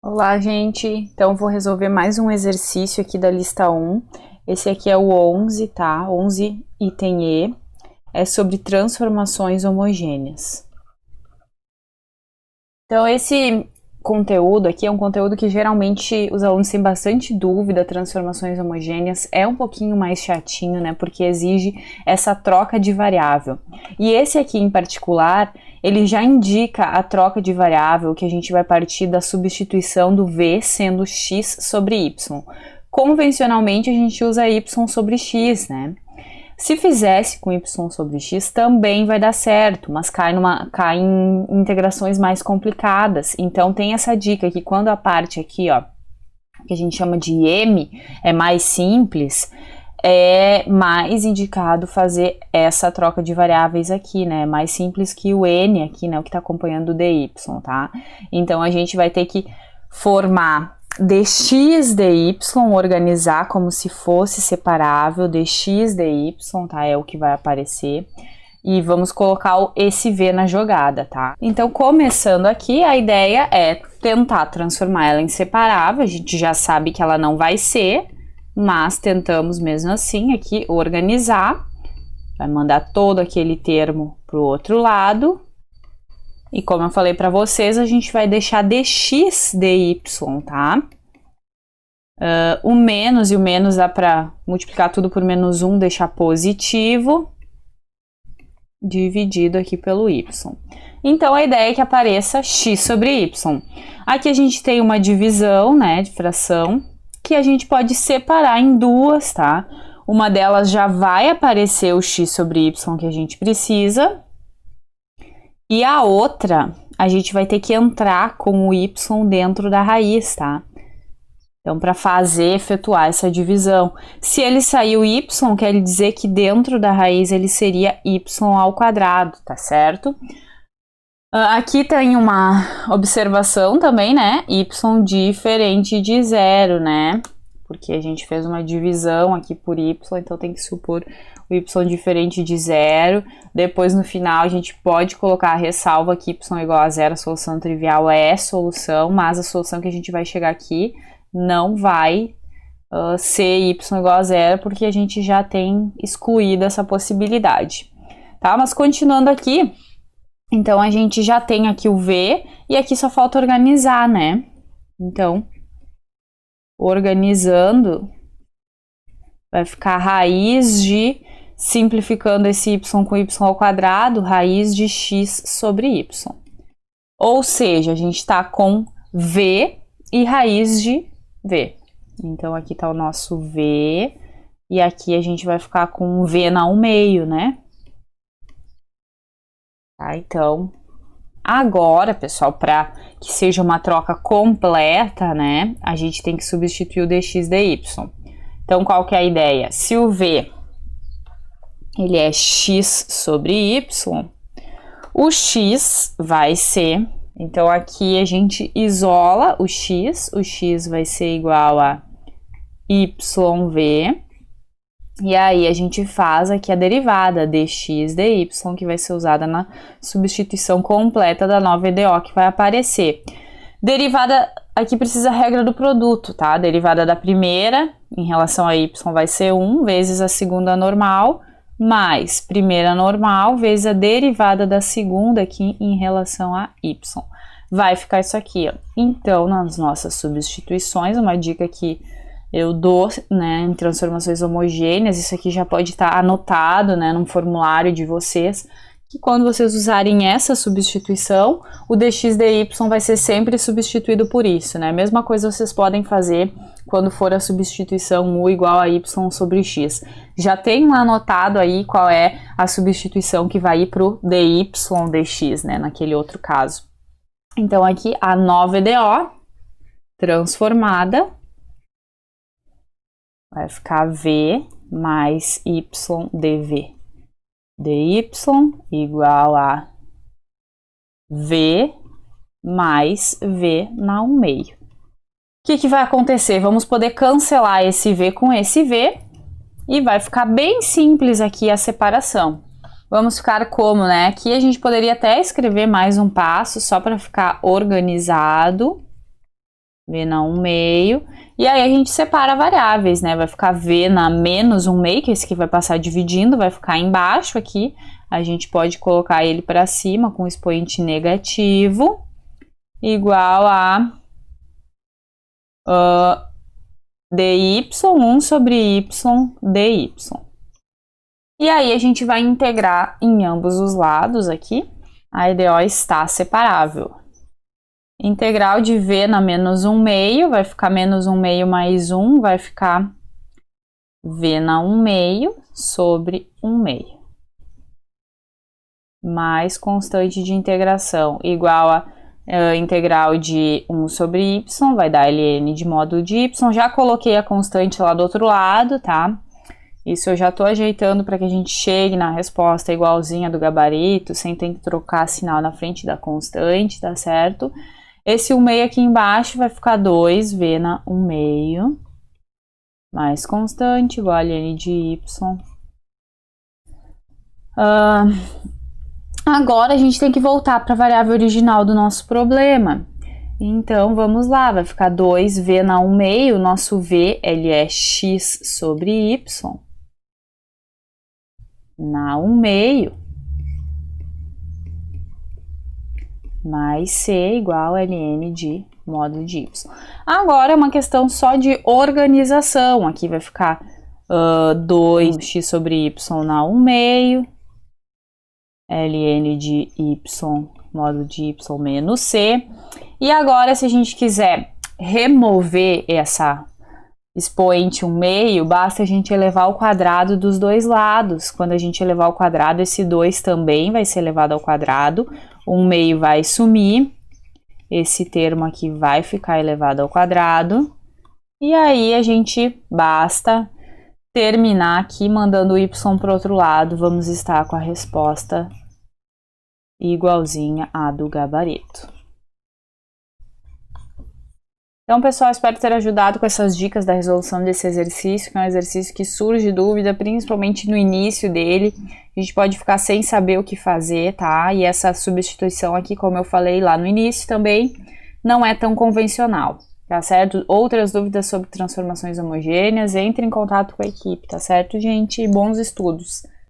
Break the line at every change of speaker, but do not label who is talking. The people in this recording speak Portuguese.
Olá, gente! Então, vou resolver mais um exercício aqui da lista 1. Esse aqui é o 11, tá? 11, item E. É sobre transformações homogêneas. Então, esse conteúdo aqui é um conteúdo que geralmente os alunos têm bastante dúvida. Transformações homogêneas é um pouquinho mais chatinho, né? Porque exige essa troca de variável. E esse aqui em particular, ele já indica a troca de variável, que a gente vai partir da substituição do v sendo x sobre y. Convencionalmente, a gente usa y sobre x, né? Se fizesse com y sobre x, também vai dar certo, mas cai em integrações mais complicadas. Então, tem essa dica que quando a parte aqui, ó, que a gente chama de m, é mais simples, é mais indicado fazer essa troca de variáveis aqui, né? Mais simples que o n aqui, né? O que está acompanhando o dy, tá? Então, a gente vai ter que formar dx, dy, organizar como se fosse separável, dx, dy, tá? É o que vai aparecer. E vamos colocar esse v na jogada, tá? Então, começando aqui, a ideia é tentar transformar ela em separável. A gente já sabe que ela não vai ser, mas tentamos mesmo assim aqui organizar. Vai mandar todo aquele termo para o outro lado. E como eu falei para vocês, a gente vai deixar dx, dy, tá? O menos e o menos dá para multiplicar tudo por menos 1, deixar positivo, dividido aqui pelo y. Então, a ideia é que apareça x sobre y. Aqui a gente tem uma divisão, né, de fração, que a gente pode separar em duas, tá? Uma delas já vai aparecer o x sobre y que a gente precisa, e a outra, a gente vai ter que entrar com o y dentro da raiz, tá? Então, para efetuar essa divisão. Se ele sair o y, quer dizer que dentro da raiz ele seria y ao quadrado, tá certo? Aqui tem uma observação também, né? Y diferente de zero, né? Porque a gente fez uma divisão aqui por y, então tem que supor o y diferente de zero. Depois, no final, a gente pode colocar a ressalva que y igual a zero, a solução trivial é solução, mas a solução que a gente vai chegar aqui não vai ser y igual a zero, porque a gente já tem excluído essa possibilidade, tá? Mas continuando aqui, então a gente já tem aqui o v, e aqui só falta organizar, né? Então, organizando, vai ficar raiz de, simplificando esse y com y ao quadrado, raiz de x sobre y. Ou seja, a gente está com v e raiz de v. Então, aqui está o nosso v, e aqui a gente vai ficar com um v na 1/2, né? Tá, então, agora, pessoal, para que seja uma troca completa, né, a gente tem que substituir o dx dy. Então, qual que é a ideia? Se o v, ele é x sobre y, o x vai ser... Então, aqui a gente isola o x vai ser igual a yv, e aí a gente faz aqui a derivada dx dy, que vai ser usada na substituição completa da nova EDO que vai aparecer. Derivada, aqui precisa a regra do produto, tá? A derivada da primeira em relação a y vai ser 1 vezes a segunda normal, mais primeira normal vezes a derivada da segunda aqui em relação a y. Vai ficar isso aqui, ó. Então, nas nossas substituições, uma dica que eu dou, né, em transformações homogêneas, isso aqui já pode estar anotado, né, num formulário de vocês, que quando vocês usarem essa substituição, o dx dy vai ser sempre substituído por isso, né? Mesma coisa vocês podem fazer quando for a substituição u igual a y sobre x. Já tem lá anotado aí qual é a substituição que vai ir para o dy dx, né, naquele outro caso. Então, aqui a nova EDO transformada vai ficar v mais y dv. dy igual a v mais v na 1/2. O que vai acontecer? Vamos poder cancelar esse v com esse v e vai ficar bem simples aqui a separação. Vamos ficar como, né? Aqui a gente poderia até escrever mais um passo só para ficar organizado. V na 1/2. E aí a gente separa variáveis, né? Vai ficar V na menos 1/2, que esse aqui vai passar dividindo, vai ficar embaixo aqui. A gente pode colocar ele para cima com expoente negativo, igual a dy, 1 sobre y dy. E aí a gente vai integrar em ambos os lados aqui. A EDO está separável. Integral de V na menos 1/2, vai ficar menos 1/2 mais 1, vai ficar V na 1/2 sobre 1/2. Mais constante de integração, igual a integral de 1 sobre y, vai dar ln de módulo de y. Já coloquei a constante lá do outro lado, tá? Isso eu já tô ajeitando para que a gente chegue na resposta igualzinha do gabarito, sem ter que trocar sinal na frente da constante, tá certo? Esse 1/2 aqui embaixo vai ficar 2V na 1/2, mais constante, igual a ln de y. Agora a gente tem que voltar para a variável original do nosso problema. Então, vamos lá, vai ficar 2V na 1/2, o nosso V, ele é x sobre y, na 1/2, mais c igual a ln de módulo de y. Agora é uma questão só de organização, aqui vai ficar 2x sobre y na 1/2, ln de y, módulo de y menos c. E agora, se a gente quiser remover essa expoente 1/2, basta a gente elevar ao quadrado dos dois lados. Quando a gente elevar ao quadrado, esse 2 também vai ser elevado ao quadrado. 1/2 vai sumir. Esse termo aqui vai ficar elevado ao quadrado. E aí, a gente basta terminar aqui mandando o y para o outro lado. Vamos estar com a resposta igualzinha à do gabarito. Então, pessoal, espero ter ajudado com essas dicas da resolução desse exercício, que é um exercício que surge dúvida, principalmente no início dele. A gente pode ficar sem saber o que fazer, tá? E essa substituição aqui, como eu falei lá no início também, não é tão convencional, tá certo? Outras dúvidas sobre transformações homogêneas, entre em contato com a equipe, tá certo, gente? Bons estudos!